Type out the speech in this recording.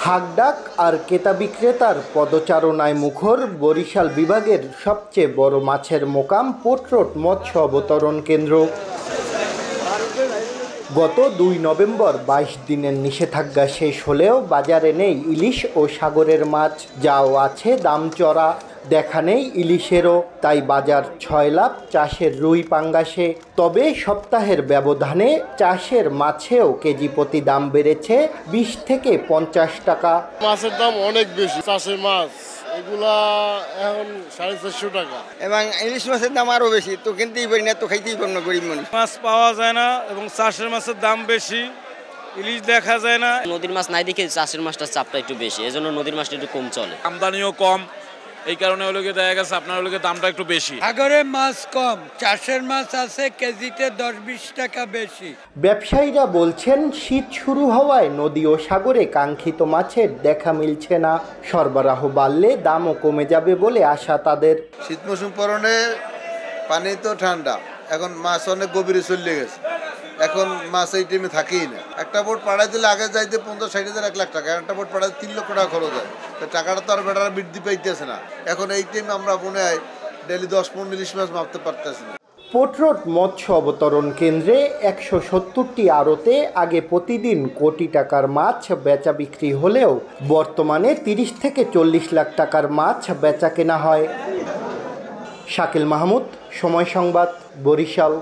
হাকডাক আর ক্রেতা বিক্রেতার পদচারণায় মুখর বরিশাল বিভাগের সবচেয়ে বড় মাছের মোকাম পোর্ট রোড মৎস্য অবতরণ কেন্দ্র। গত ২ নভেম্বর ২২ দিনের নিষেধাজ্ঞা শেষ হলেও বাজারে নেই ইলিশ ও সাগরের মাছ, যাও আছে দাম চড়া। দেখা নেই ইলিশেরও, তাই বাজার ছয়লাভ চাষের রুই পাঙ্গাসে। তবে সপ্তাহের ব্যবধানে চাষের মাছেও কেজি প্রতি দাম বেড়েছে ২০ থেকে ৫০ টাকা। মাছের দাম অনেক বেশি, চাষের মাছ এগুলা এখন ৪৫০ টাকা, এবং ইলিশ মাছের দাম আরো বেশি, তো কিনতেই পারি না, তো খাইতেই পারি না গরিব মানুষ। মাছ পাওয়া যায় না এবং চাষের মাছের দাম বেশি, ইলিশ দেখা যায় না। নদীর মাছ নাই দেখে চাষের মাছটার চাপটা একটু বেশি, এজন্য নদীর মাছটা একটু কম চলে, আমদানিও কম, এই কারণে ওগুলোকে দেখা গেছে আপনার ওগুলোকে দামটা একটু বেশি। সাগরের মাছ কম, চাষের মাছ আছে কেজিতে ১০-২০ টাকা বেশি। ব্যবসায়ীরা বলছেন শীত শুরু হওয়ায় নদী ও সাগরে কাঙ্ক্ষিত মাছের দেখা মিলছে না। সরবরাহ বাড়লে দামও কমে যাবে বলে আশা তাদের। শীত মৌসুম পরনে পানি তো ঠান্ডা, এখন মাছ অনেক গভীরে চলে গেছে, এখন মাছ এই টাইমে থাকেই না। একটা বোট পাড়াই দিলে আগে যাইতে ৫০-৬০ হাজার ১ লাখ টাকা, একটা বোট পাড়াই ৩ লক্ষ টাকা খরচ হয়, তো টাকাটা তো আর বেটারা বৃদ্ধি পাইতেছে না। এখন এই টাইমে আমরা মনে হয় ডেলি ১০-১৫ ইলিশ মাছ মারতে পারতেছি না। পোর্ট রোড মৎস্য অবতরণ কেন্দ্রে ১৭০টি আড়তে আগে প্রতিদিন কোটি টাকার মাছ বেচা বিক্রি হলেও বর্তমানে ৩০ থেকে ৪০ লাখ টাকার মাছ বেচা কেনা হয়। শাকিল মাহমুদ, সময় সংবাদ, বরিশাল।